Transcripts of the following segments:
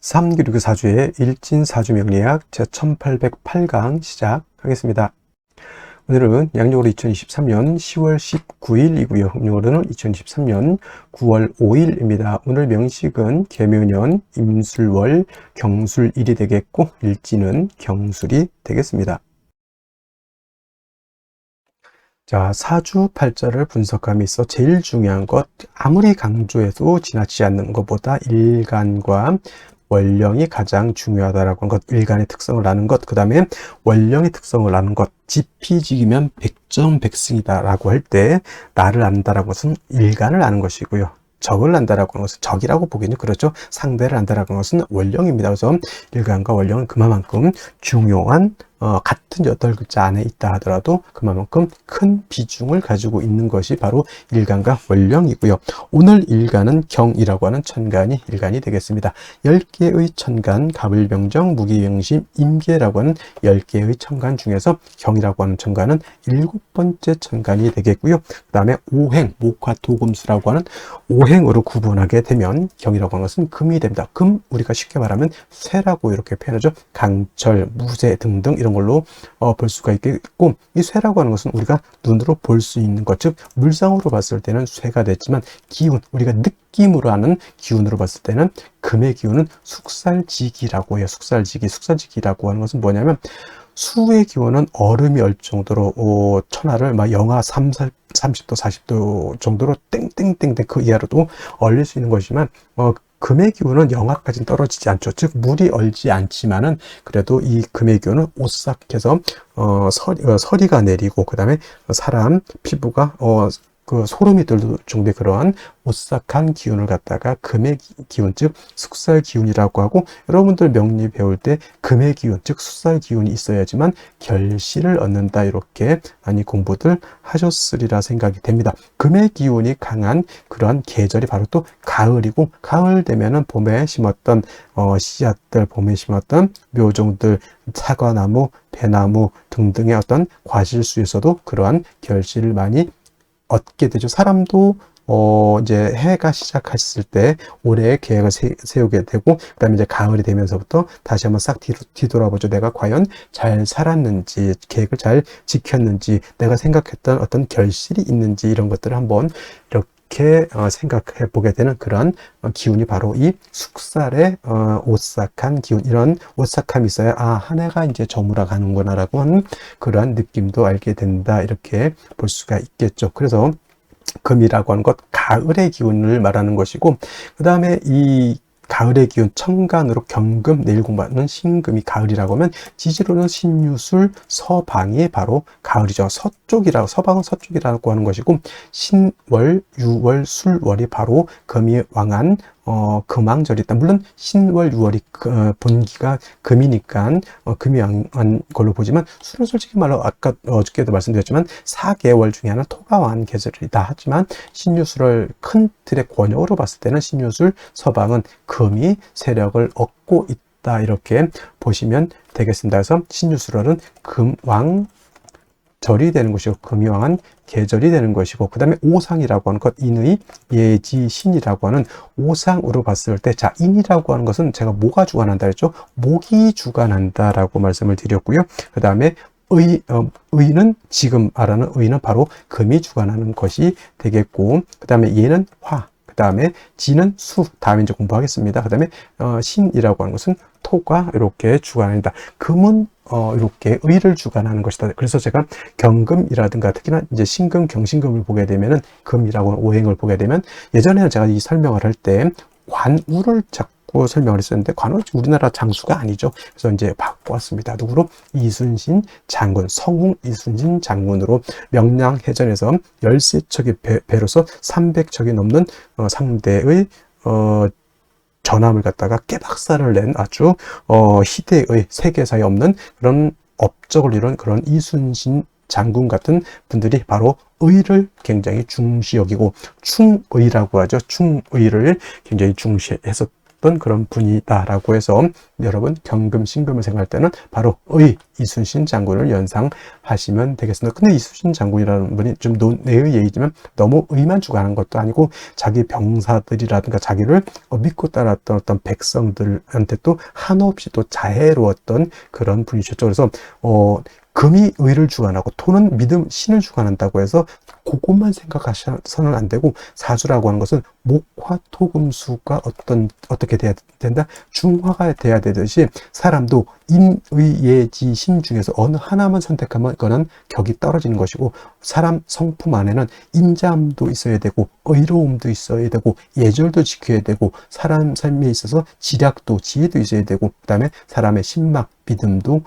삼기류교 사주의 일진사주명리학 제1808강 시작하겠습니다. 오늘은 양력으로 2023년 10월 19일이고요. 음력으로는 2023년 9월 5일입니다. 오늘 명식은 계묘년, 임술월, 경술일이 되겠고 일진은 경술이 되겠습니다. 자, 사주팔자를 분석함에 있어 제일 중요한 것, 아무리 강조해도 지나치지 않는 것보다 일간과 원령이 가장 중요하다라고 하는 것, 일간의 특성을 아는 것, 그 다음에 원령의 특성을 아는 것, 지피지기면 백전백승이다라고 할 때 나를 안다라는 것은 일간을 아는 것이고요. 적을 안다라고 하는 것은 적이라고 보기는 그렇죠. 상대를 안다라고 하는 것은 원령입니다. 그래서 일간과 원령은 그만큼 중요한 같은 8글자 안에 있다 하더라도 그만큼 큰 비중을 가지고 있는 것이 바로 일간과 원령이고요. 오늘 일간은 경이라고 하는 천간이 일간이 되겠습니다. 10개의 천간, 갑을병정, 무기명심, 임계라고 하는 10개의 천간 중에서 경이라고 하는 천간은 7번째 천간이 되겠고요. 그 다음에 오행, 목화토금수라고 하는 오행으로 구분하게 되면 경이라고 하는 것은 금이 됩니다. 금, 우리가 쉽게 말하면 쇠라고 이렇게 표현하죠. 강철, 무쇠 등등 이런 걸로 볼 수가 있겠고, 이 쇠라고 하는 것은 우리가 눈으로 볼 수 있는 것, 즉 물상으로 봤을 때는 쇠가 됐지만 기운, 우리가 느낌으로 하는 기운으로 봤을 때는 금의 기운은 숙살지기라고 해요. 숙살지기라고 하는 것은 뭐냐면 수의 기온은 얼음이 얼 정도로 천하를 막 영하 30도 40도 정도로 땡땡땡땡 그 이하로도 얼릴 수 있는 것이지만 금의 기온은 영하까지는 떨어지지 않죠. 즉 물이 얼지 않지만은 그래도 이 금의 기온은 오싹해서 서리가 내리고 그 다음에 사람 피부가 그 소름이 들 정도의 그러한 오싹한 기운을 갖다가 금의 기운, 즉 숙살 기운이라고 하고, 여러분들 명리 배울 때 금의 기운, 즉 숙살 기운이 있어야지만 결실을 얻는다, 이렇게 많이 공부들 하셨으리라 생각이 됩니다. 금의 기운이 강한 그러한 계절이 바로 또 가을이고, 가을 되면은 봄에 심었던 씨앗들, 봄에 심었던 묘종들, 사과나무, 배나무 등등의 어떤 과실수에서도 그러한 결실을 많이 얻게 되죠. 사람도 이제 해가 시작했을 때 올해의 계획을 세우게 되고, 그 다음에 이제 가을이 되면서부터 다시 한번 싹 뒤돌아보죠. 내가 과연 잘 살았는지, 계획을 잘 지켰는지, 내가 생각했던 어떤 결실이 있는지, 이런 것들을 한번 이렇게 생각해 보게 되는 그런 기운이 바로 이 숙살의 오싹한 기운, 이런 오싹함이 있어야 한 해가 이제 저물어 가는구나 라고 하는 그러한 느낌도 알게 된다, 이렇게 볼 수가 있겠죠. 그래서 금이라고 하는 것, 가을의 기운을 말하는 것이고, 그 다음에 이 가을의 기운, 천간으로 경금, 내일 공부하는 신금이 가을이라고 하면 지지로는 신유술, 서방이 바로 가을이죠. 서방은 서쪽이라고 하는 것이고, 신월, 유월, 술월이 바로 금이 왕한 금왕절이 있다. 물론 신월, 유월이 본기가 금이니까 금이 왕한 걸로 보지만, 술은 솔직히 말로 아까 어저께도 말씀드렸지만 4개월 중에 하나 토가 왕한 계절이다 하지만, 신유술을 큰 틀의 권역으로 봤을 때는 신유술, 서방은 금이 세력을 얻고 있다, 이렇게 보시면 되겠습니다. 그래서 신유술월은 금왕 절이 되는 것이고, 금이 왕한 계절이 되는 것이고, 그 다음에 오상이라고 하는 것, 인의 예지신이라고 하는 오상으로 봤을 때, 자, 인이라고 하는 것은 제가 뭐가 주관한다 했죠? 목이 주관한다라고 말씀을 드렸고요. 그 다음에 의는, 지금 말하는 의는 바로 금이 주관하는 것이 되겠고, 그 다음에 예는 화, 그 다음에 지는 수, 다음에 이제 공부하겠습니다. 그 다음에 신이라고 하는 것은 토가 이렇게 주관한다. 금은 이렇게 의를 주관하는 것이다. 그래서 제가 경금이라든가 특히나 이제 신금, 경신금을 보게 되면은, 금이라고 하는 오행을 보게 되면, 예전에는 제가 이 설명을 할 때 관우를 자꾸 설명을 했었는데, 관우는 우리나라 장수가 아니죠. 그래서 이제 바꿔왔습니다. 누구로? 이순신 장군, 성웅 이순신 장군으로 명량해전에서 13척의 배로서 300척이 넘는 상대의 전함을 갖다가 깨박살을 낸 아주 희대의, 세계사에 없는 그런 업적을 이룬 그런 이순신 장군 같은 분들이 바로 의를 굉장히 중시 여기고 충의라고 하죠. 충의를 굉장히 중시해서 있었던 그런 분이다라고 해서 여러분 경금, 신금을 생각할 때는 바로 이순신 장군을 연상하시면 되겠습니다. 근데 이순신 장군이라는 분이 좀 논외의 얘기지만 너무 의만 주관한 것도 아니고 자기 병사들이라든가 자기를 믿고 따랐던 어떤 백성들한테 또 한없이 또 자애로웠던 그런 분이셨죠. 그래서 금이 의를 주관하고 토는 믿음, 신을 주관한다고 해서 그것만 생각하셔서는 안 되고, 사주라고 하는 것은 목화, 토, 금수가 어떻게 돼야 된다? 중화가 돼야 되듯이 사람도 인, 의, 예, 지, 신 중에서 어느 하나만 선택하면 그거는 격이 떨어지는 것이고, 사람 성품 안에는 인자함도 있어야 되고 의로움도 있어야 되고 예절도 지켜야 되고 사람 삶에 있어서 지략도 지혜도 있어야 되고 그 다음에 사람의 신막 믿음도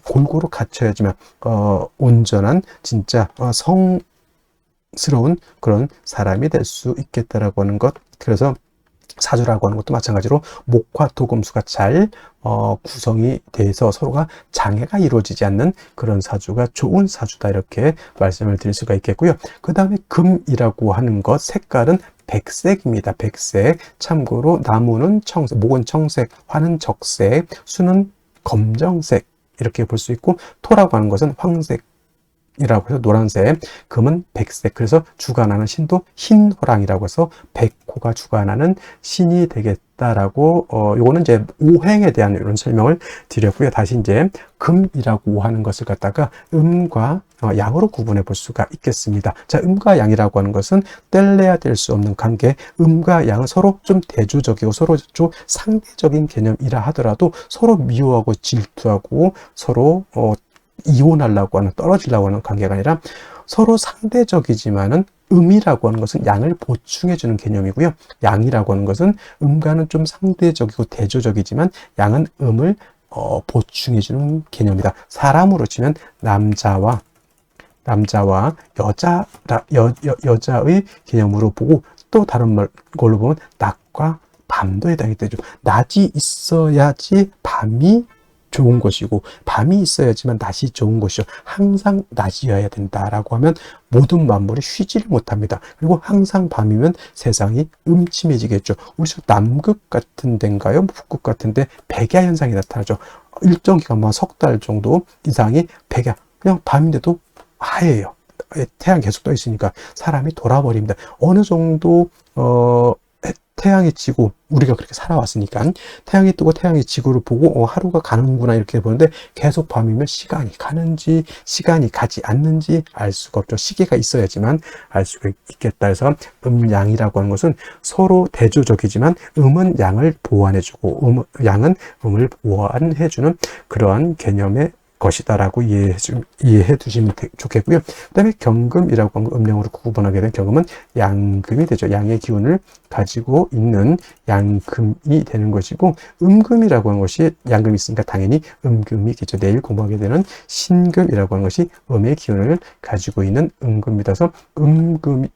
골고루 갖춰야지만 온전한 진짜 성스러운 그런 사람이 될 수 있겠다라고 하는 것. 그래서 사주라고 하는 것도 마찬가지로 목화 토금수가 잘 구성이 돼서 서로가 장애가 이루어지지 않는 그런 사주가 좋은 사주다, 이렇게 말씀을 드릴 수가 있겠고요. 그 다음에 금이라고 하는 것, 색깔은 백색입니다. 백색. 참고로 나무는 청색, 목은 청색, 화는 적색, 수는 검정색 이렇게 볼 수 있고, 토라고 하는 것은 황색 이라고 해서 노란색, 금은 백색. 그래서 주관하는 신도 흰호랑이라고 해서 백호가 주관하는 신이 되겠다라고 요거는 이제 오행에 대한 이런 설명을 드렸고요. 다시 이제 금이라고 하는 것을 갖다가 음과 양으로 구분해 볼 수가 있겠습니다. 자, 음과 양이라고 하는 것은 뗄래야 뗄 수 없는 관계. 음과 양은 서로 좀 대조적이고 서로 좀 상대적인 개념이라 하더라도 서로 미워하고 질투하고 서로 이혼하려고 하는, 떨어지려고 하는 관계가 아니라 서로 상대적이지만은 음이라고 하는 것은 양을 보충해주는 개념이고요. 양이라고 하는 것은 음과는 좀 상대적이고 대조적이지만 양은 음을 보충해주는 개념이다. 사람으로 치면 남자와 여자의 개념으로 보고, 또 다른 걸로 보면 낮과 밤도 해당이 되죠. 낮이 있어야지 밤이 좋은 것이고 밤이 있어야지만 낮이 좋은 것이요. 항상 낮이어야 된다라고 하면 모든 만물이 쉬지를 못합니다. 그리고 항상 밤이면 세상이 음침해지겠죠. 우리 남극 같은 데인가요? 북극 같은 데 백야 현상이 나타나죠. 일정 기간만 석 달 정도 이상이 백야, 그냥 밤인데도 하얘요. 태양 계속 떠 있으니까 사람이 돌아버립니다. 어느 정도 태양이 지고, 우리가 그렇게 살아왔으니까 태양이 뜨고 태양이 지구를 보고 하루가 가는구나 이렇게 보는데, 계속 밤이면 시간이 가는지 시간이 가지 않는지 알 수가 없죠. 시계가 있어야지만 알 수가 있겠다 해서 음양이라고 하는 것은 서로 대조적이지만 음은 양을 보완해주고 양은 음을 보완해주는 그러한 개념의 것이다라고 이해해 두시면 좋겠고요. 그 다음에 경금이라고 하는 음령으로 구분하게 된 경금은 양금이 되죠. 양의 기운을 가지고 있는 양금이 되는 것이고, 음금이라고 하는 것이 양금이 있으니까 당연히 음금이겠죠. 내일 공부하게 되는 신금이라고 하는 것이 음의 기운을 가지고 있는 음금이라서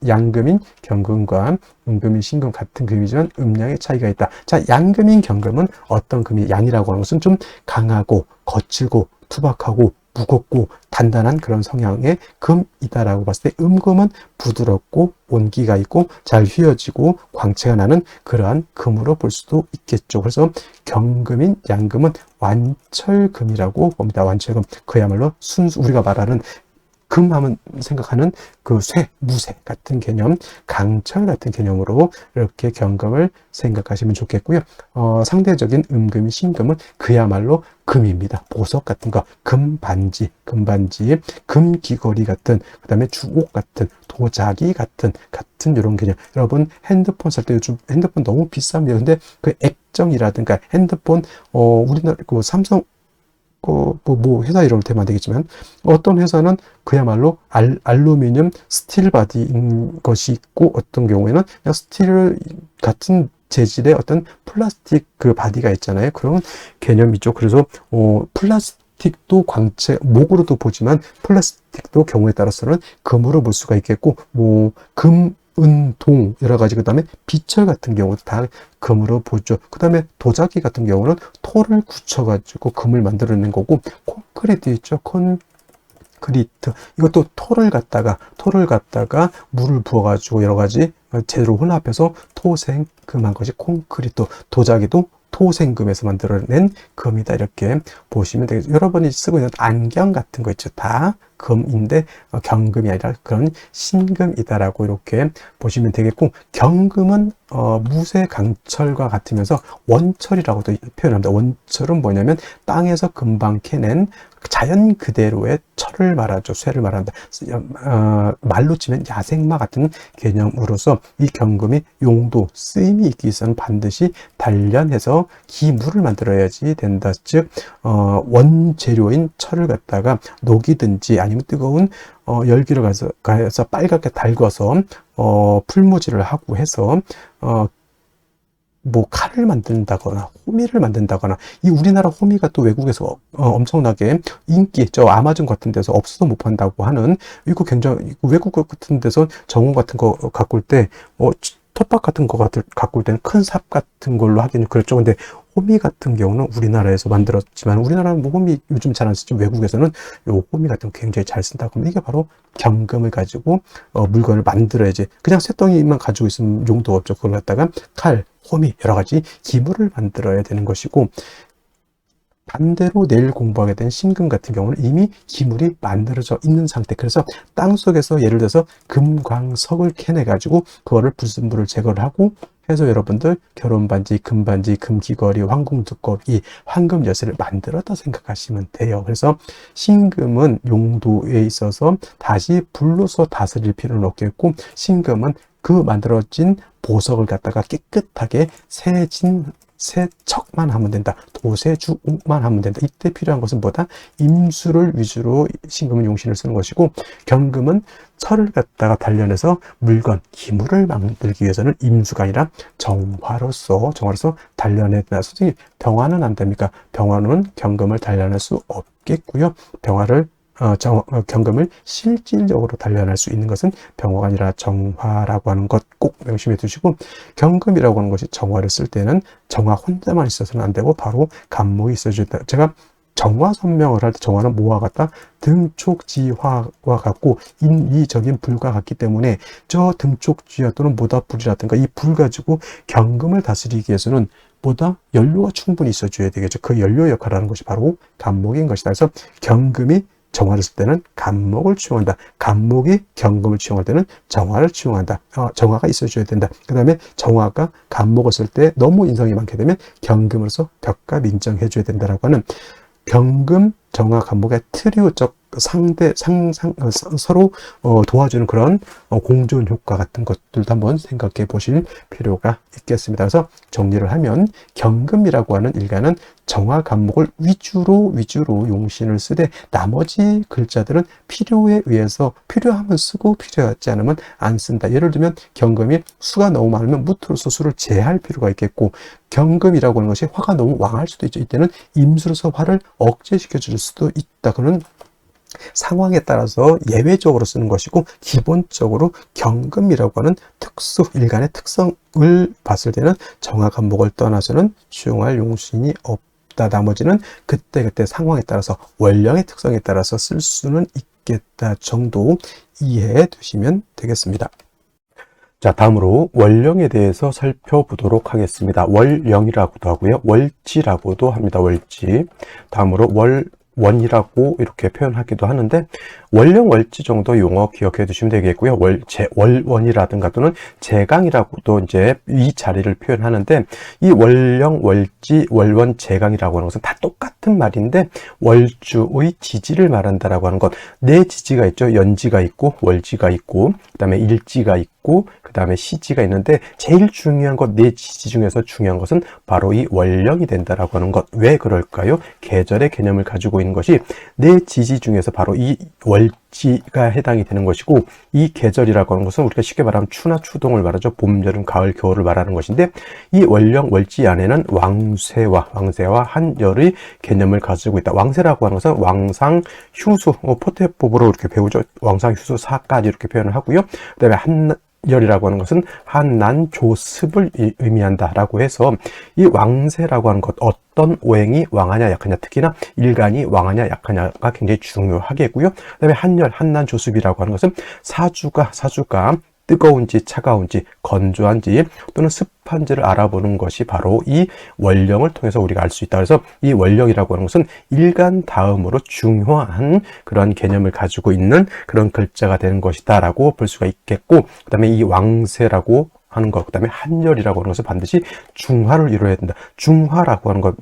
양금인 경금과 음금인 신금 같은 금이지만 음양의 차이가 있다. 자, 양금인 경금은 어떤 금이, 양이라고 하는 것은 좀 강하고 거칠고 투박하고 무겁고 단단한 그런 성향의 금이다라고 봤을 때, 음금은 부드럽고 온기가 있고 잘 휘어지고 광채가 나는 그러한 금으로 볼 수도 있겠죠. 그래서 경금인 양금은 완철금이라고 봅니다. 완철금, 그야말로 순수, 우리가 말하는 금하면 생각하는 그 무쇠 같은 개념, 강철 같은 개념으로 이렇게 경금을 생각하시면 좋겠고요. 상대적인 음금인 신금은 그야말로 금입니다. 보석 같은 거, 금반지, 금귀걸이 같은, 그 다음에 주옥 같은, 도자기 같은 이런 개념. 여러분 핸드폰 살 때 요즘 핸드폰 너무 비쌉니다. 근데 그 액정이라든가 핸드폰 우리나라 그 삼성 회사 이름을 대면 안 되겠지만, 어떤 회사는 그야말로 알루미늄 스틸 바디인 것이 있고, 어떤 경우에는 그냥 스틸 같은 재질의 어떤 플라스틱 그 바디가 있잖아요. 그런 개념이죠. 그래서 플라스틱도 광채, 목으로도 보지만 플라스틱도 경우에 따라서는 금으로 볼 수가 있겠고, 은, 동 여러 가지, 그 다음에 비철 같은 경우도 다 금으로 보죠. 그 다음에 도자기 같은 경우는 토를 굳혀가지고 금을 만들어낸 거고, 콘크리트 있죠. 콘크리트, 이것도 토를 갖다가 물을 부어가지고 여러 가지 재료를 혼합해서 토생금한 것이 콘크리트, 도자기도 토생금에서 만들어낸 금이다. 이렇게 보시면 되겠죠. 여러분이 쓰고 있는 안경 같은 거 있죠. 다 금인데 경금이 아니라 그런 신금이다라고 이렇게 보시면 되겠고, 경금은 무쇠 강철과 같으면서 원철이라고도 표현합니다. 원철은 뭐냐면 땅에서 금방 캐낸 자연 그대로의 철을 말하죠. 쇠를 말한다. 말로 치면 야생마 같은 개념으로서 이 경금이 용도, 쓰임이 있기 위해서는 반드시 단련해서 기물을 만들어야지 된다. 즉 원재료인 철을 갖다가 녹이든지 아니면 뜨거운 열기를 가해서 빨갛게 달궈서 풀무질을 하고 해서 뭐 칼을 만든다거나 호미를 만든다거나, 이 우리나라 호미가 또 외국에서 엄청나게 인기 있죠. 아마존 같은 데서 없어서 못 판다고 하는, 이거 굉장히 외국 같은 데서 정원 같은 거 가꿀 때 텃밭 같은 거 가꿀 때는 큰 삽 같은 걸로 하기는 그렇죠. 근데 호미 같은 경우는 우리나라에서 만들었지만, 우리나라는 뭐 호미 요즘 잘 안 쓰죠. 외국에서는 요 호미 같은 거 굉장히 잘 쓴다고 하면, 이게 바로 경금을 가지고 물건을 만들어야지, 그냥 쇳덩이만 가지고 있으면 용도가 없죠. 그걸 갖다가 칼, 호미, 여러 가지 기물을 만들어야 되는 것이고, 반대로 내일 공부하게 된 신금 같은 경우는 이미 기물이 만들어져 있는 상태. 그래서 땅 속에서 예를 들어서 금광석을 캐내 가지고 그거를 불순물을 제거를 하고 해서 여러분들 결혼반지, 금반지, 금귀걸이, 황궁두꺼비, 황금 열쇠를 만들었다 생각하시면 돼요. 그래서 신금은 용도에 있어서 다시 불로서 다스릴 필요는 없겠고, 신금은 그 만들어진 보석을 갖다가 깨끗하게 세척만 하면 된다. 도세주옥만 하면 된다. 이때 필요한 것은 뭐다? 임수를 위주로 신금은 용신을 쓰는 것이고, 경금은 철을 갖다가 단련해서 물건, 기물을 만들기 위해서는 임수가 아니라 정화로서 단련해야 된다. 솔직히 병화는 안 됩니까? 병화는 경금을 단련할 수 없겠고요. 경금을 실질적으로 단련할 수 있는 것은 병화가 아니라 정화라고 하는 것 꼭 명심해 두시고, 경금이라고 하는 것이 정화를 쓸 때는 정화 혼자만 있어서는 안 되고 바로 간목이 있어줘야 된다. 제가 정화 설명을 할 때 정화는 뭐와 같다? 등촉지화와 같고 인위적인 불과 같기 때문에, 저 등촉지화 또는 모닥불이라든가 이 불 가지고 경금을 다스리기 위해서는 보다 연료가 충분히 있어줘야 되겠죠. 그 연료 역할을 하는 것이 바로 간목인 것이다. 그래서 경금이 정화를 쓸 때는 간목을 취용한다. 간목이 경금을 취용할 때는 정화를 취용한다. 정화가 있어줘야 된다. 그 다음에 정화가 간목을 쓸 때 너무 인성이 많게 되면 경금으로서 벽값 인정해줘야 된다라고 하는, 경금, 정화, 간목의 트리오적 서로 도와주는 그런 공존 효과 같은 것들도 한번 생각해 보실 필요가 있겠습니다. 그래서 정리를 하면, 경금이라고 하는 일가는 정화, 간목을 위주로 용신을 쓰되, 나머지 글자들은 필요에 의해서 필요하면 쓰고 필요하지 않으면 안 쓴다. 예를 들면 경금이 수가 너무 많으면 무토로서 수를 제할 필요가 있겠고, 경금이라고 하는 것이 화가 너무 왕할 수도 있죠. 이때는 임수로서 화를 억제시켜 줄 수도 있다. 그는 상황에 따라서 예외적으로 쓰는 것이고, 기본적으로 경금이라고 하는 일간의 특성을 봤을 때는 정화, 간목을 떠나서는 수용할 용신이 없다. 나머지는 그때그때 상황에 따라서, 원령의 특성에 따라서 쓸 수는 있겠다 정도 이해해 두시면 되겠습니다. 자, 다음으로 월령에 대해서 살펴보도록 하겠습니다. 월령이라고도 하고요, 월지라고도 합니다. 월지. 다음으로 원이라고 이렇게 표현하기도 하는데, 월령, 월지 정도 용어 기억해 두시면 되겠고요. 월원이라든가 또는 제강이라고도 이제 이 자리를 표현하는데, 이 월령, 월지, 월원, 제강이라고 하는 것은 다 똑같은 말인데, 월주의 지지를 말한다라고 하는 것. 네 지지가 있죠. 연지가 있고, 월지가 있고, 그 다음에 일지가 있고, 그 다음에 시지가 있는데, 제일 중요한 것, 네 지지 중에서 중요한 것은 바로 이 월령이 된다라고 하는 것. 왜 그럴까요? 계절의 개념을 가지고 있는 것이 네 지지 중에서 바로 이 월지가 해당이 되는 것이고, 이 계절이라고 하는 것은 우리가 쉽게 말하면 추나 추동을 말하죠. 봄, 여름, 가을, 겨울을 말하는 것인데, 이 월령, 월지 안에는 왕세와 한열의 개념을 가지고 있다. 왕세라고 하는 것은 왕상, 휴수, 포태법으로 이렇게 배우죠. 왕상, 휴수, 사까지 이렇게 표현을 하고요. 그 다음에 한열이라고 하는 것은 한난조습을 의미한다라고 해서 이 왕세라고 하는 것, 어떤 오행이 왕하냐 약하냐, 특히나 일간이 왕하냐 약하냐가 굉장히 중요하겠고요. 그다음에 한열, 한난조습이라고 하는 것은 사주가 뜨거운지 차가운지 건조한지 또는 습한지를 알아보는 것이 바로 이 원령을 통해서 우리가 알 수 있다. 그래서 이 원령이라고 하는 것은 일간 다음으로 중요한 그런 개념을 가지고 있는 그런 글자가 되는 것이다 라고 볼 수가 있겠고, 그 다음에 이 왕세라고 하는 것, 그 다음에 한열이라고 하는 것은 반드시 중화를 이루어야 된다. 중화라고 하는 것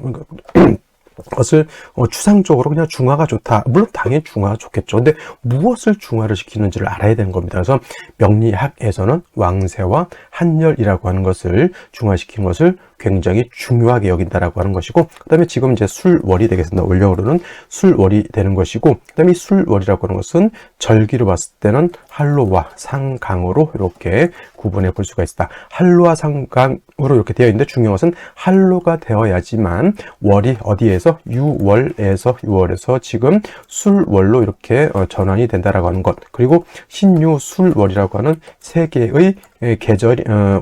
것을 추상적으로 그냥 중화가 좋다. 물론 당연히 중화가 좋겠죠. 근데 무엇을 중화를 시키는지를 알아야 되는 겁니다. 그래서 명리학에서는 왕세와 한열이라고 하는 것을 중화시키는 것을 굉장히 중요하게 여긴다라고 하는 것이고, 그 다음에 지금 이제 술월이 되겠습니다. 원령으로는 술월이 되는 것이고, 그 다음에 이 술월이라고 하는 것은 절기로 봤을 때는 한로와 상강으로 이렇게 구분해 볼 수가 있다. 한로와 상강으로 이렇게 되어 있는데 중요한 것은 한로가 되어야지만 월이 어디에서 유월에서 지금 술월로 이렇게 전환이 된다라고 하는 것. 그리고 신유 술월이라고 하는 세 개의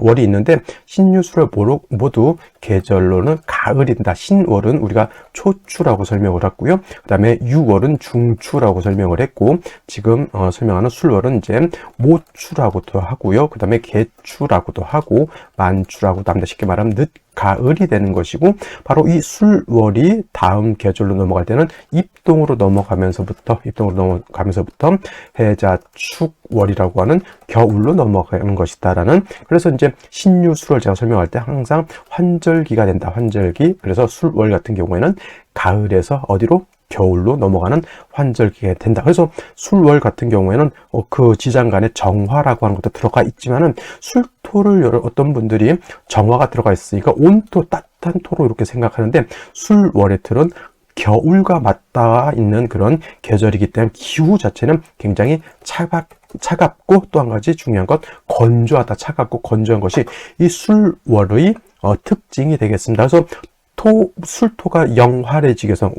월이 있는데, 신유술을 모두 계절로는 가을이 된다. 신월은 우리가 초추라고 설명을 했고요. 그 다음에 유월은 중추라고 설명을 했고, 지금 설명하는 술월은 이제 모추라고도 하고요. 그 다음에 개추라고도 하고, 만추라고도 합니다. 쉽게 말하면 가을이 되는 것이고, 바로 이 술월이 다음 계절로 넘어갈 때는 입동으로 넘어가면서부터 해자축월이라고 하는 겨울로 넘어가는 것이다라는, 그래서 이제 신유술월 제가 설명할 때 항상 환절기가 된다. 환절기. 그래서 술월 같은 경우에는 가을에서 어디로? 겨울로 넘어가는 환절기가 된다. 그래서 술월 같은 경우에는 그 지장간에 정화라고 하는 것도 들어가 있지만은, 술토를 어떤 분들이 정화가 들어가 있으니까 온토, 따뜻한 토로 이렇게 생각하는데, 술월의 틀은 겨울과 맞닿아 있는 그런 계절이기 때문에 기후 자체는 굉장히 차갑고, 또 한 가지 중요한 것, 건조하다. 차갑고 건조한 것이 이 술월의 특징이 되겠습니다. 그래서 술토가 영활해지기 위해서,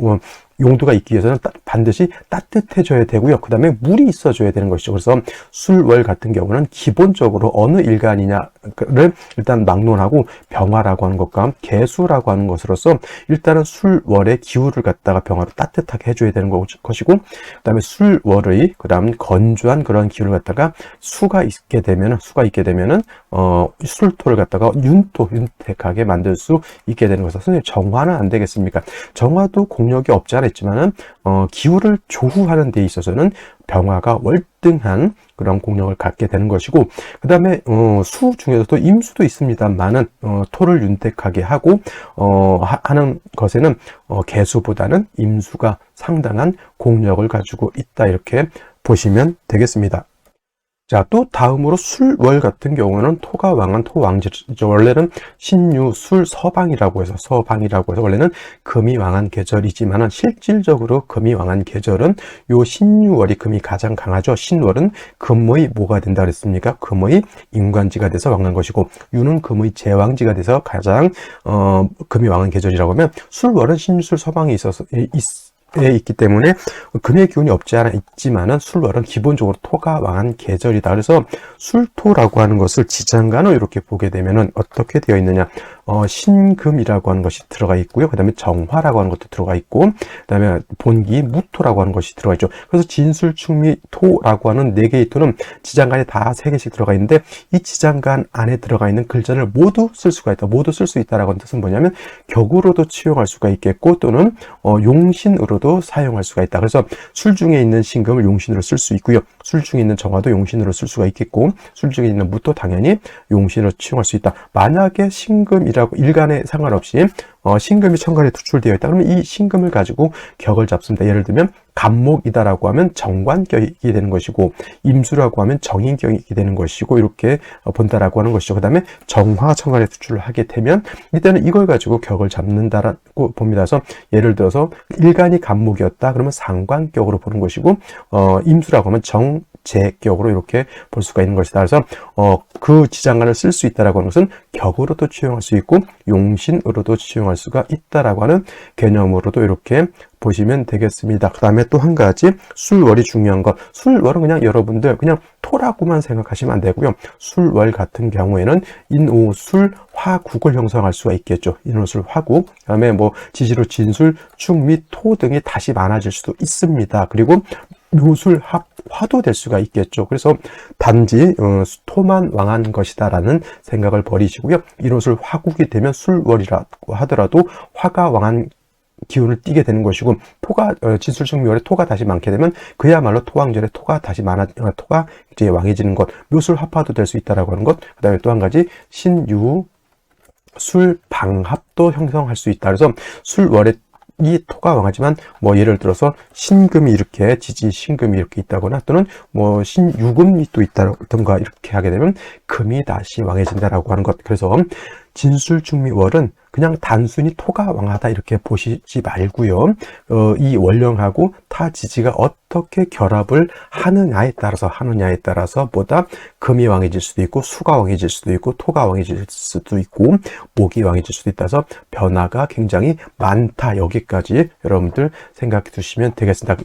용도가 있기 위해서는 반드시 따뜻해져야 되고요. 그 다음에 물이 있어줘야 되는 것이죠. 그래서 술월 같은 경우는 기본적으로 어느 일간이냐를 일단 막론하고, 병화라고 하는 것과 개수라고 하는 것으로서 일단은 술월의 기후를 갖다가 병화로 따뜻하게 해줘야 되는 것이고, 그 다음에 술월의 건조한 그런 기후를 갖다가 수가 있게 되면은 술토를 갖다가 윤택하게 만들 수 있게 되는 것이죠. 선생님, 정화는 안 되겠습니까? 정화도 공력이 없지 않아 있지만은 기후를 조후하는 데 있어서는 병화가 월등한 그런 공력을 갖게 되는 것이고, 그 다음에 수 중에서도 임수도 있습니다만은 토를 윤택하게 하고 하는 것에는 개수보다는 임수가 상당한 공력을 가지고 있다, 이렇게 보시면 되겠습니다. 자, 또 다음으로 술월 같은 경우는 토가 왕한 토왕절이죠. 원래는 신유, 술, 서방이라고 해서 원래는 금이 왕한 계절이지만은, 실질적으로 금이 왕한 계절은 요 신유월이 금이 가장 강하죠. 신월은 금의 뭐가 된다 그랬습니까? 금의 임관지가 돼서 왕한 것이고, 유는 금의 제왕지가 돼서 가장 금이 왕한 계절이라고 하면, 술월은 신유술 서방이 있기 때문에 금의 기운이 없지 않아 있지만은, 술월은 기본적으로 토가 왕한 계절이다. 그래서 술토라고 하는 것을 지장간을 이렇게 보게 되면은 어떻게 되어 있느냐, 신금이라고 하는 것이 들어가 있고요. 그 다음에 정화라고 하는 것도 들어가 있고, 그 다음에 본기 무토라고 하는 것이 들어가 있죠. 그래서 진술충미 토라고 하는 4개의 토는 지장간에 다 3개씩 들어가 있는데, 이 지장간 안에 들어가 있는 글자를 모두 쓸 수가 있다. 모두 쓸 수 있다라고 하는 뜻은 뭐냐면, 격으로도 치용할 수가 있겠고, 또는 용신으로도 사용할 수가 있다. 그래서 술 중에 있는 신금을 용신으로 쓸 수 있고요. 술 중에 있는 정화도 용신으로 쓸 수가 있겠고, 술 중에 있는 무도 당연히 용신으로 치용할 수 있다. 만약에 신금이라고 일간에 상관없이 신금이 천간에 투출되어 있다. 그러면 이 신금을 가지고 격을 잡습니다. 예를 들면 간목이다라고 하면 정관격이 되는 것이고, 임수라고 하면 정인격이 되는 것이고, 이렇게 본다라고 하는 것이죠. 그 다음에 정화가 천간에 투출을 하게 되면 이때는 이걸 가지고 격을 잡는다라고 봅니다. 그래서 예를 들어서 일간이 간목이었다 그러면 상관격으로 보는 것이고, 임수라고 하면 정제격으로 이렇게 볼 수가 있는 것이다. 그래서 그 지장간을 쓸 수 있다라고 하는 것은 격으로도 치용할 수 있고 용신으로도 치용할 수가 있다라고 하는 개념으로도 이렇게 보시면 되겠습니다. 그 다음에 또 한 가지 술월이 중요한 것. 술월은 그냥 여러분들 그냥 토라고만 생각하시면 안 되고요. 술월 같은 경우에는 인오술 화국을 형성할 수가 있겠죠. 인오술 화국. 그 다음에 뭐 지지로 진술, 축 및 토 등이 다시 많아질 수도 있습니다. 그리고 묘술 화도 될 수가 있겠죠. 그래서 단지 토만 왕한 것이다라는 생각을 버리시고요. 인오술 화국이 되면 술월이라고 하더라도 화가 왕한 기운을 띠게 되는 것이고, 토가 진술축묘월에 토가 다시 많게 되면 그야말로 토왕절에 토가 다시 토가 이제 왕해지는 것, 묘술 합화도 될 수 있다라고 하는 것. 그다음에 또 한 가지 신유 술방합도 형성할 수 있다. 그래서 술월에 이 토가 왕하지만 뭐 예를 들어서 신금이 이렇게 지지 신금이 이렇게 있다거나 또는 뭐 신유금이 또 있다던가 이렇게 하게 되면 금이 다시 왕해진다라고 하는 것. 그래서 진술축미월은 그냥 단순히 토가 왕하다 이렇게 보시지 말고요. 이 월령하고 타 지지가 어떻게 결합을 하느냐에 따라서 보다 금이 왕해질 수도 있고 수가 왕해질 수도 있고 토가 왕해질 수도 있고 목이 왕해질 수도 있다서 변화가 굉장히 많다. 여기까지 여러분들 생각해 두시면 되겠습니다.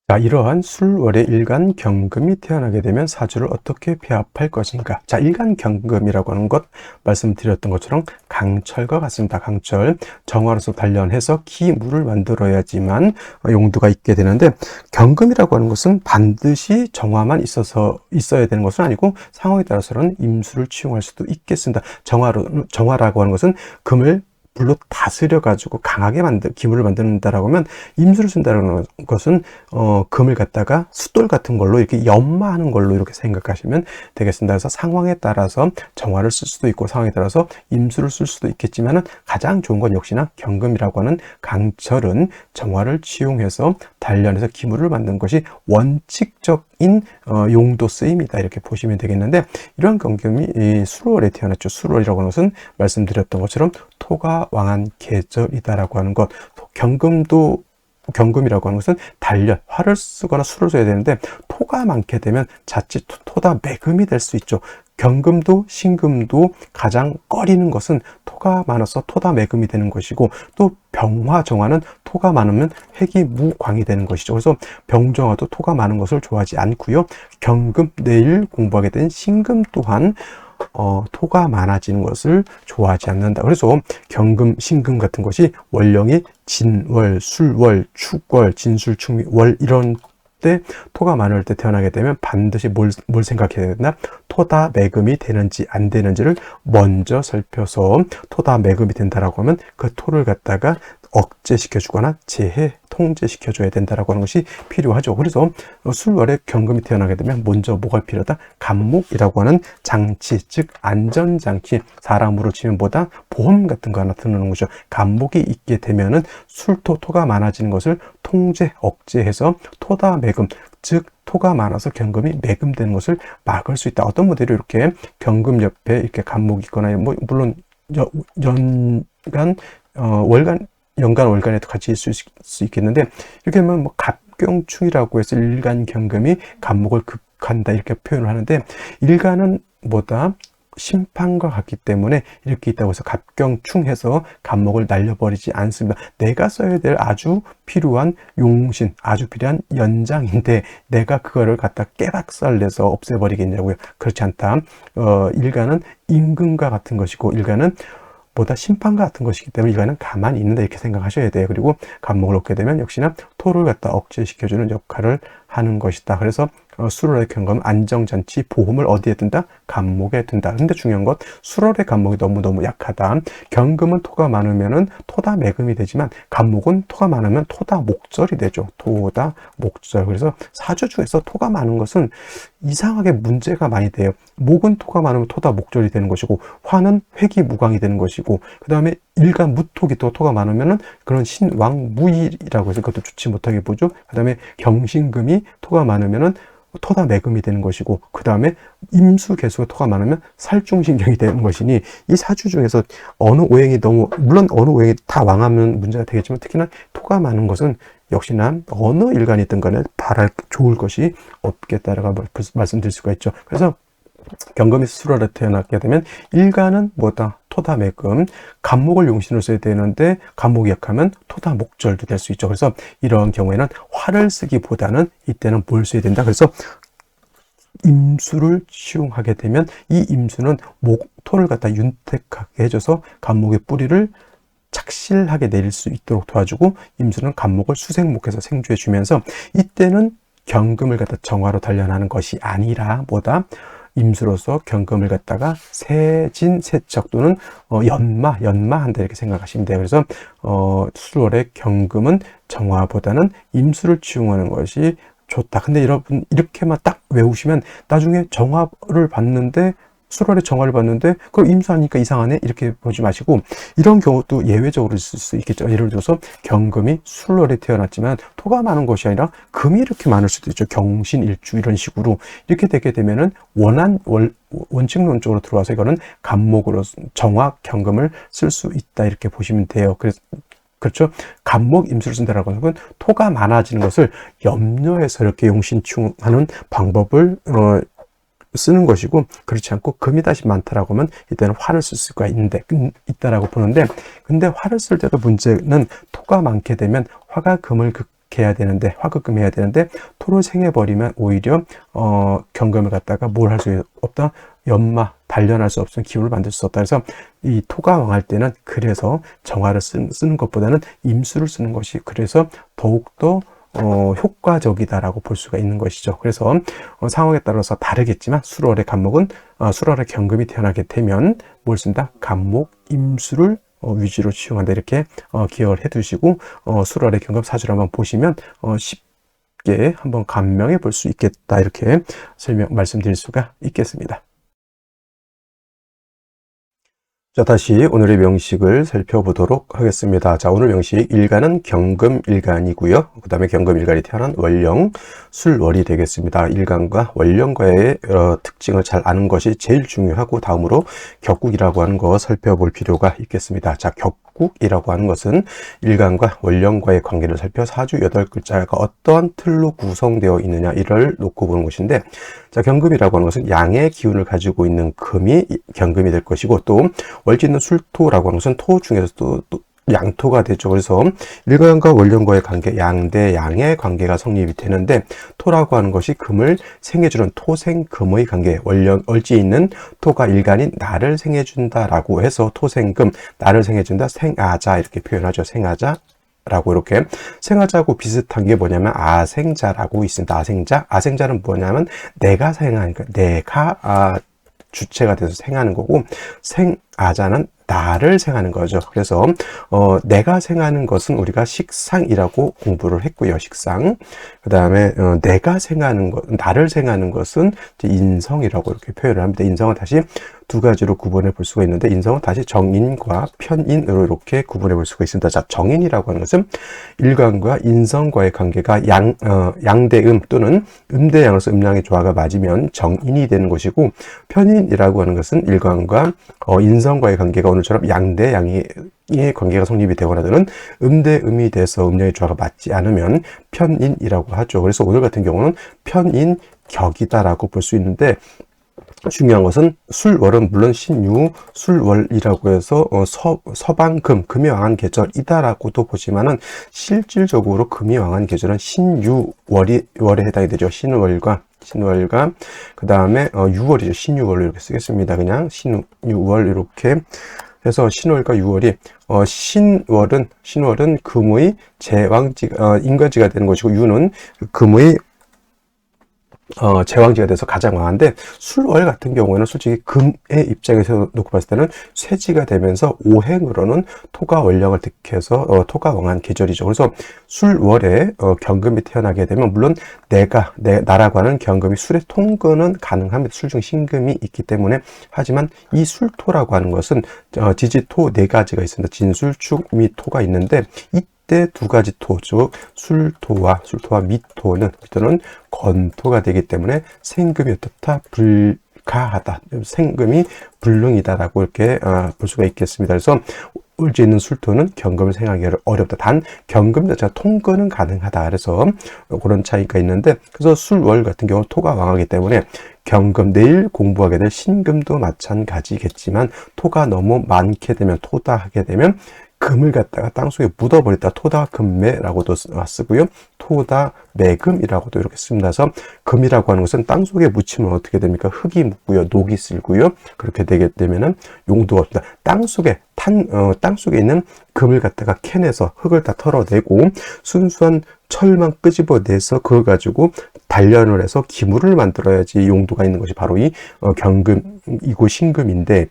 자, 이러한 술월의 일간 경금이 태어나게 되면 사주를 어떻게 배합할 것인가. 자, 일간 경금이라고 하는 것 말씀드렸던 것처럼 강철과 같습니다. 강철, 정화로서 단련해서 기물을 만들어야지만 용도가 있게 되는데, 경금이라고 하는 것은 반드시 정화만 있어야 되는 것은 아니고 상황에 따라서는 임수를 취용할 수도 있겠습니다. 정화라고 하는 것은 금을 불로 다스려 가지고 강하게 기물을 만든다라고 하면, 임수를 쓴다는 것은 금을 갖다가 숫돌 같은 걸로 이렇게 연마하는 걸로 이렇게 생각하시면 되겠습니다. 그래서 상황에 따라서 정화를 쓸 수도 있고 상황에 따라서 임수를 쓸 수도 있겠지만은 가장 좋은 건 역시나 경금이라고 하는 강철은 정화를 취용해서 단련해서 기물을 만든 것이 원칙적인 용도 쓰임이다, 이렇게 보시면 되겠는데, 이런 경금이 술월에 태어났죠. 술월이라고 하는 것은 말씀드렸던 것처럼 토가 왕한 계절이다라고 하는 것. 경금이라고 하는 것은 단련, 화를 쓰거나 술을 써야 되는데 토가 많게 되면 자칫 토다 매금이 될 수 있죠. 경금도 신금도 가장 꺼리는 것은 토가 많아서 토다 매금이 되는 것이고, 또 병화 정화는 토가 많으면 회기 무광이 되는 것이죠. 그래서 병정화도 토가 많은 것을 좋아하지 않고요. 경금, 내일 공부하게 된 신금 또한 토가 많아지는 것을 좋아하지 않는다. 그래서 경금, 신금 같은 것이 월령이 진월, 술월, 축월, 진술, 축미, 월 이런 때 토가 많을 때 태어나게 되면 반드시 뭘 생각해야 된다? 토다 매금이 되는지 안 되는지를 먼저 살펴서 토다 매금이 된다라고 하면 그 토를 갖다가 억제시켜주거나 통제시켜줘야 된다라고 하는 것이 필요하죠. 그래서 술월에 경금이 태어나게 되면 먼저 뭐가 필요하다? 간목이라고 하는 장치, 즉 안전장치, 사람으로 치면 보다 보험 같은 거 하나 드는 거죠. 간목이 있게 되면은 토가 많아지는 것을 통제, 억제해서 토다 매금, 즉 토가 많아서 경금이 매금되는 것을 막을 수 있다. 어떤 분들이 이렇게 경금 옆에 이렇게 간목이 있거나, 뭐 물론 연간 월간에도 같이 있을 수 있겠는데, 이렇게 하면 뭐 갑경충이라고 해서 일간 경금이 간목을 극한다 이렇게 표현을 하는데, 일간은 뭐다? 심판과 같기 때문에 이렇게 있다고 해서 갑경충해서 간목을 날려버리지 않습니다. 내가 써야 될 아주 필요한 용신, 아주 필요한 연장인데 내가 그거를 갖다 깨박살내서 없애버리겠냐고요. 그렇지 않다. 일간은 임금과 같은 것이고 일간은 보다 심판과 같은 것이기 때문에 이거는 가만히 있는다 이렇게 생각하셔야 돼요. 그리고 간목을 얻게 되면 역시나 토를 갖다 억제시켜주는 역할을 하는 것이다. 그래서 술월의 경금은 안정장치, 보험을 어디에 든다? 간목에 든다. 근데 중요한 것, 술월의 간목이 너무너무 약하다. 경금은 토가 많으면은 토다 매금이 되지만 간목은 토가 많으면 토다 목절이 되죠. 토다 목절. 그래서 사주 중에서 토가 많은 것은 이상하게 문제가 많이 돼요. 목은 토가 많으면 토다 목절이 되는 것이고, 화는 회기 무광이 되는 것이고, 그 다음에 일간 무토기 또 토가 많으면은 그런 신왕무일이라고 해서 그것도 좋지 못하게 보죠. 그 다음에 경신금이 토가 많으면은 토다 매금이 되는 것이고, 그 다음에 임수 개수가 토가 많으면 살중신경이 되는 것이니, 이 사주 중에서 어느 오행이 물론 어느 오행이 다 왕하면 문제가 되겠지만, 특히나 토가 많은 것은 역시나 어느 일간이든 간에 좋을 것이 없겠다라고 말씀드릴 수가 있죠. 그래서 경금이 술월에 태어나게 되면 일간은 뭐다? 토다매금, 간목을 용신으로 써야 되는데 간목이 약하면 토다목절도 될 수 있죠. 그래서 이런 경우에는 화를 쓰기보다는 이때는 뭘 써야 된다. 그래서 임수를 치용하게 되면 이 임수는 토를 갖다 윤택하게 해줘서 간목의 뿌리를 착실하게 내릴 수 있도록 도와주고, 임수는 간목을 수생목해서 생주해 주면서, 이때는 경금을 갖다 정화로 단련하는 것이 아니라 뭐다? 임수로서 경금을 갖다가 세진, 세척 또는 연마한다 이렇게 생각하시면 돼요. 그래서 술월의 경금은 정화보다는 임수를 치용하는 것이 좋다. 근데 여러분 이렇게만 딱 외우시면 나중에 정화를 봤는데, 술월의 정화를 봤는데 그럼 임수하니까 이상하네 이렇게 보지 마시고, 이런 경우도 예외적으로 있을 수 있겠죠. 예를 들어서 경금이 술월에 태어났지만 토가 많은 것이 아니라 금이 이렇게 많을 수도 있죠. 경신일주 이런 식으로 이렇게 되게 되면은 원칙론적으로 들어와서 이거는 간목으로 정화 경금을 쓸 수 있다 이렇게 보시면 돼요. 그렇죠. 간목 임수를 쓴다라고 하는 건 토가 많아지는 것을 염려해서 이렇게 용신충하는 방법을 쓰는 것이고, 그렇지 않고 금이 다시 많다라고 하면 이때는 화를 쓸 수가 있다라고 보는데, 근데 화를 쓸 때도 문제는 토가 많게 되면 화가 금을 극해야 되는데, 화극금해야 되는데 토를 생해버리면 오히려 경금을 갖다가 뭘 할 수 없다, 단련할 수 없는 기운을 만들 수 없다. 그래서 이 토가 왕할 때는 그래서 정화를 쓰는 것보다는 임수를 쓰는 것이 그래서 더욱더 효과적이다라고 볼 수가 있는 것이죠. 그래서 상황에 따라서 다르겠지만 술월의 술월의 경금이 태어나게 되면 뭘 쓴다? 간목 임수를 위주로 치용한다 이렇게 기억을 해 두시고, 술월의 경금 사주를 한번 보시면 쉽게 한번 감명해 볼 수 있겠다 이렇게 말씀드릴 수가 있겠습니다. 자, 다시 오늘의 명식을 살펴보도록 하겠습니다. 자, 오늘 명식 일간은 경금일간이고요. 그 다음에 경금일간이 태어난 월령, 술월이 되겠습니다. 일간과 월령과의 특징을 잘 아는 것이 제일 중요하고, 다음으로 격국이라고 하는 거 살펴볼 필요가 있겠습니다. 자, 격국이라고 하는 것은 일간과 월령과의 관계를 살펴 사주 8글자가 어떠한 틀로 구성되어 있느냐 이를 놓고 보는 것인데, 자, 경금이라고 하는 것은 양의 기운을 가지고 있는 금이 경금이 될 것이고, 또 월지는 술토라고 하는 것은 토 중에서도 또 양토가 되죠. 그래서 일간과 월령과의 관계, 양 대 양의 관계가 성립이 되는데, 토라고 하는 것이 금을 생해주는 토생금의 관계, 월지에 있는 토가 일간인 나를 생해준다라고 해서 토생금, 나를 생해준다, 생아자 이렇게 표현하죠. 생아자 라고 이렇게 생아자하고 비슷한 게 뭐냐면 아생자라고 있습니다. 아생자는 뭐냐면 내가 생하니까 내가 주체가 돼서 생하는 거고, 생아자는 나를 생하는 거죠. 그래서 내가 생하는 것은 우리가 식상이라고 공부를 했고요. 식상. 그 다음에 내가 생하는 것, 나를 생하는 것은 인성이라고 이렇게 표현을 합니다. 인성은 다시 두 가지로 구분해 볼 수가 있는데, 인성은 다시 정인과 편인으로 이렇게 구분해 볼 수가 있습니다. 자, 정인이라고 하는 것은 일간과 인성과의 관계가 양대음 또는 음대양으로서 음양의 조화가 맞으면 정인이 되는 것이고, 편인이라고 하는 것은 일간과 인성과의 관계가 오늘처럼 양대양의 관계가 성립이 되거나 또는 음대음이 돼서 음양의 조화가 맞지 않으면 편인이라고 하죠. 그래서 오늘 같은 경우는 편인격이다라고 볼 수 있는데, 중요한 것은 술월은 물론 신유 술월이라고 해서 서방금, 금이 왕한 계절이다라고도 보지만은 실질적으로 금이 왕한 계절은 신유월에 해당이 되죠. 신월과 그 다음에 6월이죠. 신유월로 이렇게 쓰겠습니다. 그냥 신유월 이렇게 해서 신월과 6월이 신월은 금의 인과지가 되는 것이고, 유는 금의 제왕지가 돼서 가장 왕한데, 술월 같은 경우에는 솔직히 금의 입장에서 놓고 봤을 때는 쇠지가 되면서 오행으로는 토가 월령을 득해서 토가 왕한 계절이죠. 그래서 술월에 경금이 태어나게 되면 물론 나라고 하는 경금이 술의 통근은 가능합니다. 술중 신금이 있기 때문에. 하지만 이 술토라고 하는 것은 지지토 네 가지가 있습니다. 진술축, 미토가 있는데, 이때 두 가지 토, 즉 술토와 미토는 건토가 되기 때문에 생금이 어떻다? 불가하다. 생금이 불능이다라고 이렇게 볼 수가 있겠습니다. 그래서 울지 있는 술토는 경금을 생하기 어렵다. 단 경금 자체가 통근은 가능하다. 그래서 그런 차이가 있는데, 그래서 술월 같은 경우는 토가 왕하기 때문에 경금, 내일 공부하게 될 신금도 마찬가지겠지만 토가 너무 많게 되면, 토다하게 되면 금을 갖다가 땅속에 묻어버렸다. 토다금매라고도 쓰고요. 토다매금이라고도 이렇게 씁니다. 그래서 금이라고 하는 것은 땅속에 묻히면 어떻게 됩니까? 흙이 묻고요. 녹이 쓸고요. 그렇게 되게 되면은 용도가 없다. 땅속에 땅속에 있는 금을 갖다가 캐내서 흙을 다 털어내고 순수한 철만 끄집어내서 그걸 가지고 단련을 해서 기물을 만들어야지 용도가 있는 것이 바로 이 경금이고 신금인데,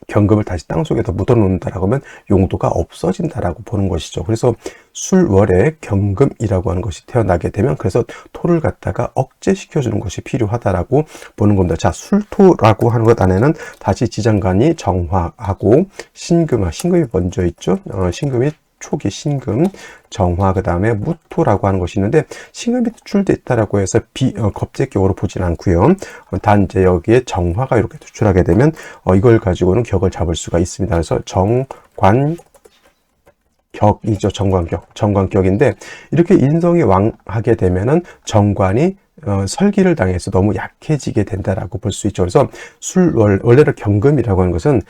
경금을 다시 땅속에다 묻어놓는다라고 하면 용도가 없어진다라고 보는 것이죠. 그래서 술월에 경금이라고 하는 것이 태어나게 되면, 그래서 토를 갖다가 억제시켜주는 것이 필요하다라고 보는 겁니다. 자, 술토라고 하는 것 안에는 다시 지장간이 정화하고 신금이 먼저 있죠. 신금이 초기 신금, 정화, 그 다음에 무토라고 하는 것이 있는데, 신금이 투출되어 있다라고 해서 겁제격으로 보진 않고요. 단 이제 여기에 정화가 이렇게 투출하게 되면 이걸 가지고는 격을 잡을 수가 있습니다. 그래서 정관격이죠. 정관격인데, 이렇게 인성이 왕하게 되면은 정관이 설기를 당해서 너무 약해지게 된다라고 볼 수 있죠. 그래서 원래는 경금이라고 하는 것은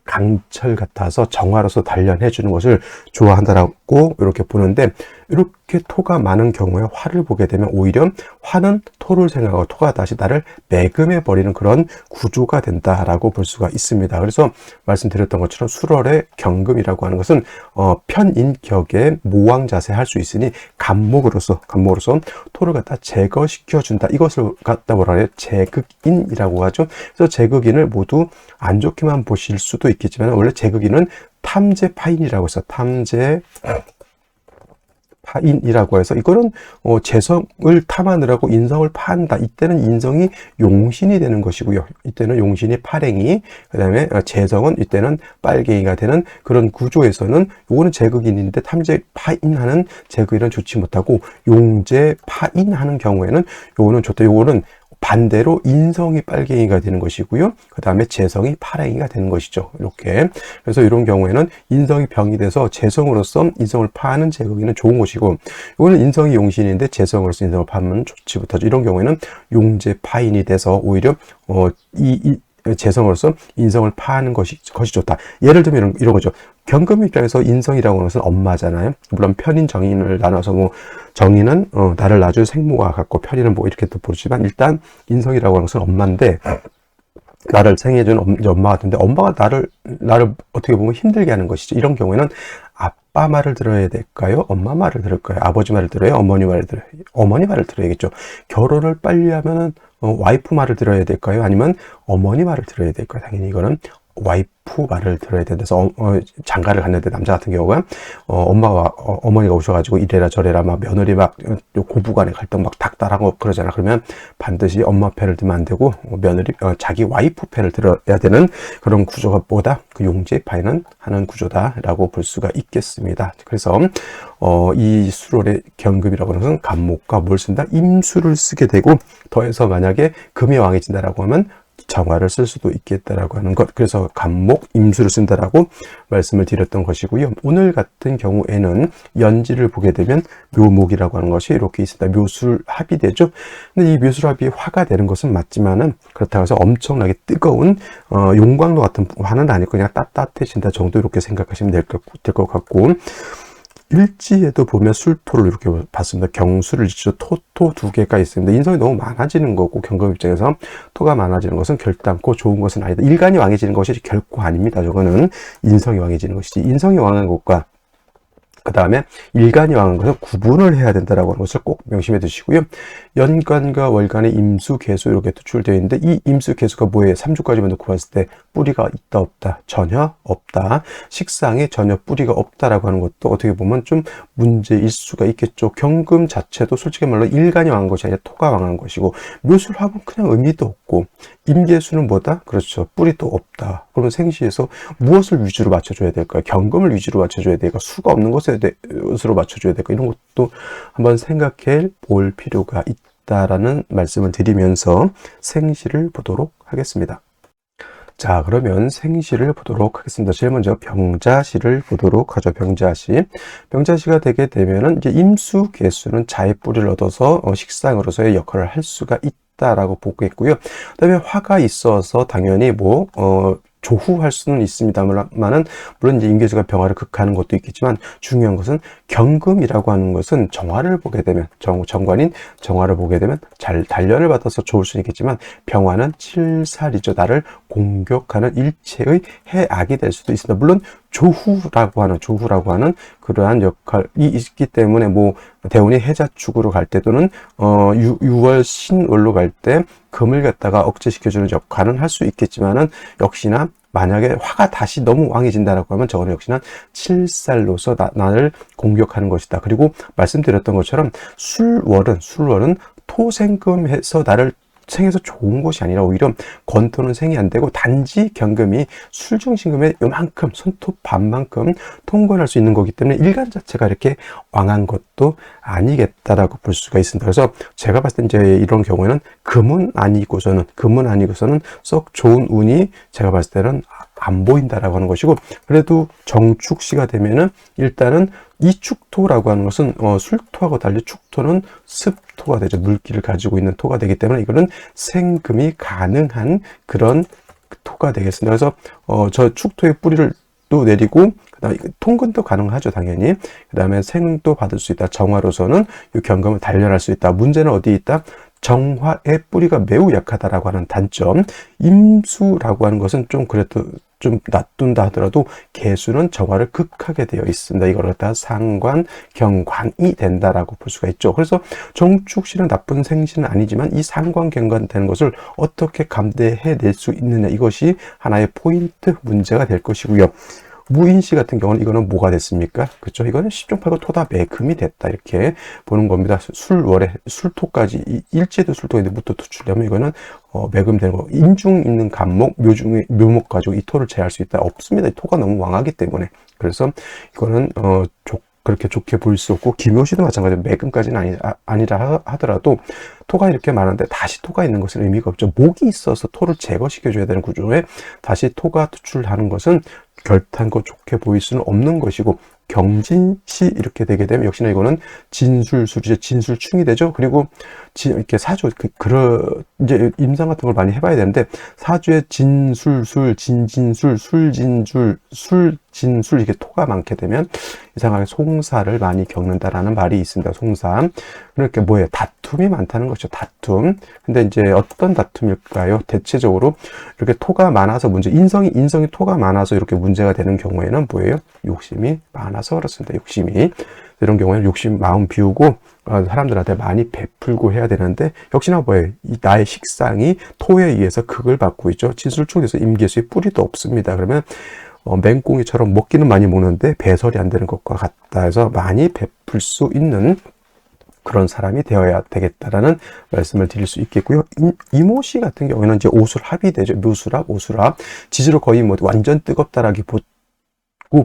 강철 같아서 정화로서 단련해 주는 것을 좋아한다라고 이렇게 보는데, 이렇게 토가 많은 경우에 화를 보게 되면 오히려 화는 토를 생각하고 토가 다시 나를 매금해 버리는 그런 구조가 된다라고 볼 수가 있습니다. 그래서 말씀드렸던 것처럼 술월의 경금이라고 하는 것은 편인격의 모왕 자세 할 수 있으니 간목으로서 토를 갖다 제거시켜 준다. 이것을 갖다 뭐라 해요? 제극인이라고 하죠. 그래서 제극인을 모두 안 좋게만 보실 수도 있겠지만, 원래 제극인은 탐제파인이라고 해서 파인이라고 해서, 이거는 재성을 탐하느라고 인성을 파한다. 이때는 인성이 용신이 되는 것이고요. 이때는 용신이 파랭이, 그 다음에 재성은 이때는 빨갱이가 되는 그런 구조에서는 요거는 제극인인데, 탐제 파인하는 제극인은 좋지 못하고 용제 파인하는 경우에는 요거는 좋다. 요거는 반대로 인성이 빨갱이가 되는 것이고요. 그 다음에 재성이 파랭이가 되는 것이죠. 이렇게. 그래서 이런 경우에는 인성이 병이 돼서 재성으로서 인성을 파하는 제극인은 좋은 것이고, 이거는 인성이 용신인데 재성으로서 인성을 파하면 좋지 못하죠. 이런 경우에는 용재파인이 돼서 오히려 재성으로서 인성을 파하는 것이 좋다. 예를 들면 이런 거죠. 경금 입장에서 인성이라고 하는 것은 엄마잖아요. 물론 편인 정인을 나눠서 정인은 나를 낳아준 생모가 같고, 편인은 이렇게 또 보지만, 일단 인성이라고 하는 것은 엄마인데, 나를 생해준 엄마 같은데, 엄마가 나를 어떻게 보면 힘들게 하는 것이죠. 이런 경우에는 아빠 말을 들어야 될까요? 엄마 말을 들을까요? 아버지 말을 들어요? 어머니 말을 들어요? 어머니 말을 들어야겠죠. 결혼을 빨리 하면은 와이프 말을 들어야 될까요? 아니면 어머니 말을 들어야 될까요? 당연히 이거는 와이프 말을 들어야 된다서, 장가를 갔는데 남자 같은 경우가 어머니가 오셔가지고 이래라 저래라 막 며느리 막 고부간의 갈등 막 닥달하고 그러잖아. 그러면 반드시 엄마 편을 들면 안 되고 며느리 자기 와이프 편을 들어야 되는 그런 구조가 보다 그 용제파에는 하는 구조다라고 볼 수가 있겠습니다. 그래서 이 수월의 경금이라고 하는 것은 간목과 뭘 쓴다? 임수를 쓰게 되고, 더해서 만약에 금이 왕해진다라고 하면 정화를 쓸 수도 있겠다라고 하는 것. 그래서 간목, 임수를 쓴다라고 말씀을 드렸던 것이고요. 오늘 같은 경우에는 연지를 보게 되면 묘목이라고 하는 것이 이렇게 있습니다. 묘술합이 되죠. 근데 이 묘술합이 화가 되는 것은 맞지만은, 그렇다고 해서 엄청나게 뜨거운 용광로 같은 화는 아니고 그냥 따뜻해진다 정도, 이렇게 생각하시면 될 것 같고, 일지에도 보면 술토를 이렇게 봤습니다. 경술을 일지로 토 두 개가 있습니다. 인성이 너무 많아지는 거고, 경금 입장에서 토가 많아지는 것은 결단코 좋은 것은 아니다. 일간이 왕해지는 것이 결코 아닙니다. 저거는 인성이 왕해지는 것이지, 인성이 왕한 것과 그 다음에 일간이 왕한 것은 구분을 해야 된다라고 하는 것을 꼭 명심해 두시고요. 연간과 월간의 임수, 개수 이렇게 투출되어 있는데, 이 임수, 개수가 뭐예요? 3주까지만 놓고 봤을 때 뿌리가 있다 없다? 전혀 없다. 식상에 전혀 뿌리가 없다라고 하는 것도 어떻게 보면 좀 문제일 수가 있겠죠. 경금 자체도 솔직히 말로 일간이 왕한 것이 아니라 토가 왕한 것이고, 묘술합은 그냥 의미도 없고, 임계수는 뭐다? 그렇죠. 뿌리도 없다. 그러면 생시에서 무엇을 위주로 맞춰줘야 될까요? 경금을 위주로 맞춰줘야 될까? 수가 없는 것으로 맞춰줘야 될까? 이런 것도 한번 생각해 볼 필요가 있다라는 말씀을 드리면서 생시를 보도록 하겠습니다. 자, 그러면 생시를 보도록 하겠습니다. 제일 먼저 병자시를 보도록 하죠. 병자시가 되게 되면은 이제 임수, 개수는 자의 뿌리를 얻어서 식상으로서의 역할을 할 수가 있다라고 보겠고요. 그다음에 화가 있어서 당연히 조후할 수는 있습니다만은, 물론 이제 임계수가 병화를 극하는 것도 있겠지만, 중요한 것은 경금이라고 하는 것은 정화를 보게 되면, 정관인 정화를 보게 되면 잘 단련을 받아서 좋을 수는 있겠지만, 병화는 칠살이죠. 나를 공격하는 일체의 해악이 될 수도 있습니다. 물론 조후라고 하는 그러한 역할이 있기 때문에, 대운이 해자축으로 갈 때 또는 6월 신월로 갈 때 금을 갖다가 억제시켜주는 역할은 할 수 있겠지만은, 역시나 만약에 화가 다시 너무 왕해진다라고 하면 저거는 역시나 칠살로서 나를 공격하는 것이다. 그리고 말씀드렸던 것처럼 술월은 토생금해서 나를 생에서 좋은 것이 아니라 오히려 건토는 생이 안 되고, 단지 경금이 술중신금에 요만큼, 손톱 반만큼 통근할 수 있는 거기 때문에 일간 자체가 이렇게 왕한 것도 아니겠다라고 볼 수가 있습니다. 그래서 제가 봤을 때 이제 이런 경우에는 금은 아니고서는 썩 좋은 운이 제가 봤을 때는 안 보인다라고 하는 것이고, 그래도 정축시가 되면은 일단은 이 축토라고 하는 것은 술토하고 달리 축토는 습토가 되죠. 물기를 가지고 있는 토가 되기 때문에 이거는 생금이 가능한 그런 토가 되겠습니다. 그래서 저 축토의 뿌리를 또 내리고, 그다음에 통근도 가능하죠, 당연히. 그다음에 생도 받을 수 있다. 정화로서는 이 경금을 단련할 수 있다. 문제는 어디 있다? 정화의 뿌리가 매우 약하다라고 하는 단점. 임수라고 하는 것은 그래도 좀 놔둔다 하더라도 개수는 정화를 극하게 되어 있습니다. 이걸 갖다 상관, 경관이 된다라고 볼 수가 있죠. 그래서 정축신은 나쁜 생신은 아니지만 이 상관, 경관 되는 것을 어떻게 감대해낼 수 있느냐, 이것이 하나의 포인트 문제가 될 것이고요. 무인시 같은 경우는 이거는 뭐가 됐습니까? 그렇죠? 이거는 십중팔구 토다 매금이 됐다, 이렇게 보는 겁니다. 술월에 술토까지, 일제도 술토인데 무토 투출되면 이거는 매금되는 거. 인중 있는 간목, 묘목 가지고 이 토를 제할 수 있다? 없습니다. 토가 너무 왕하기 때문에. 그래서 이거는 그렇게 좋게 보일 수 없고, 기묘시도 마찬가지로 매금까지는 아니라 하더라도 토가 이렇게 많은데 다시 토가 있는 것은 의미가 없죠. 목이 있어서 토를 제거시켜줘야 되는 구조에 다시 토가 투출하는 것은 결탄코 좋게 보일 수는 없는 것이고, 경진시 이렇게 되게 되면 역시나 이거는 진술술이죠. 진술충이 되죠. 그리고 이렇게 사주 이제 임상 같은 걸 많이 해봐야 되는데, 사주에 진술술, 진진술, 술진술 이게 토가 많게 되면 이상하게 송사를 많이 겪는다라는 말이 있습니다. 송사. 그렇게 다툼이 많다는 거죠. 다툼. 근데 이제 어떤 다툼일까요? 대체적으로 이렇게 토가 많아서 인성이 토가 많아서 이렇게 문제가 되는 경우에는 뭐예요? 욕심이 많아서 그렇습니다. 욕심이. 이런 경우에는 욕심 마음 비우고 사람들한테 많이 베풀고 해야 되는데, 역시나 이 나의 식상이 토에 의해서 극을 받고 있죠. 진술충에서 임계수의 뿌리도 없습니다. 그러면 맹꽁이처럼 먹기는 많이 먹는데 배설이 안 되는 것과 같다 해서 많이 베풀 수 있는 그런 사람이 되어야 되겠다라는 말씀을 드릴 수 있겠고요. 이모씨 같은 경우에는 이제 오술합이 되죠. 묘술합, 오술합. 지지로 거의 완전 뜨겁다라기보다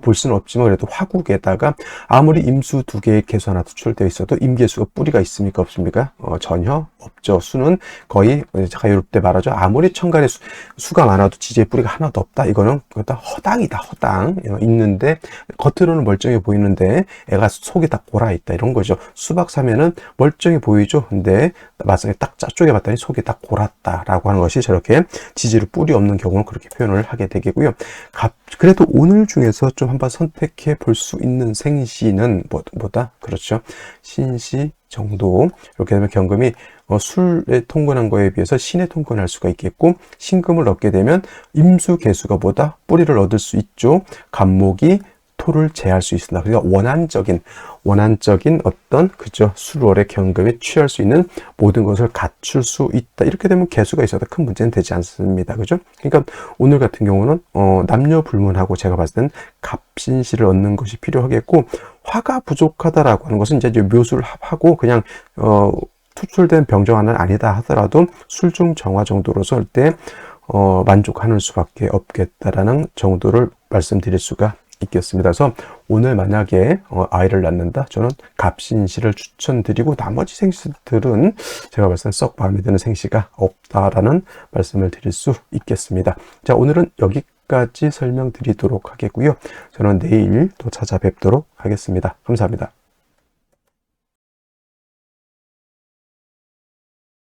볼 수는 없지만 그래도 화국에다가 아무리 임수 두 개의 개수 하나 투출되어 있어도 임계수가 뿌리가 있습니까? 없습니까? 전혀 없죠. 수는 거의 제가 이럴 때 말하죠. 아무리 천간에 수가 많아도 지지의 뿌리가 하나도 없다. 이거는 허당이다. 허당. 있는데 겉으로는 멀쩡해 보이는데 애가 속이 다 골아 있다. 이런 거죠. 수박 사면은 멀쩡해 보이죠. 근데 마상에 딱 짜쪽에 봤더니 속이 다 골았다라고 하는 것이 저렇게 지지로 뿌리 없는 경우는 그렇게 표현을 하게 되겠고요. 그래도 오늘 중에서 좀 한번 선택해 볼 수 있는 생시는 뭐다? 그렇죠. 신시 정도. 이렇게 되면 경금이 술에 통근한 거에 비해서 신에 통근할 수가 있겠고, 신금을 얻게 되면 임수 개수가 뿌리를 얻을 수 있죠. 간목이 토를 제할 수 있습니다. 그러니까 원한적인 어떤 술월의 경금에 취할 수 있는 모든 것을 갖출 수 있다. 이렇게 되면 개수가 있어도 큰 문제는 되지 않습니다. 그죠? 그러니까 오늘 같은 경우는 남녀 불문하고 제가 봤을 때는 갑신시를 얻는 것이 필요하겠고, 화가 부족하다라고 하는 것은 이제 묘술 합하고 그냥 투출된 병정 하나는 아니다 하더라도 술중 정화 정도로서 할 때 만족하는 수밖에 없겠다라는 정도를 말씀드릴 수가 있겠습니다. 그래서 오늘 만약에 아이를 낳는다, 저는 갑신시를 추천드리고 나머지 생시들은 제가 봤을 때 썩 마음에 드는 생시가 없다라는 말씀을 드릴 수 있겠습니다. 자, 오늘은 여기까지 설명드리도록 하겠고요. 저는 내일 또 찾아뵙도록 하겠습니다. 감사합니다.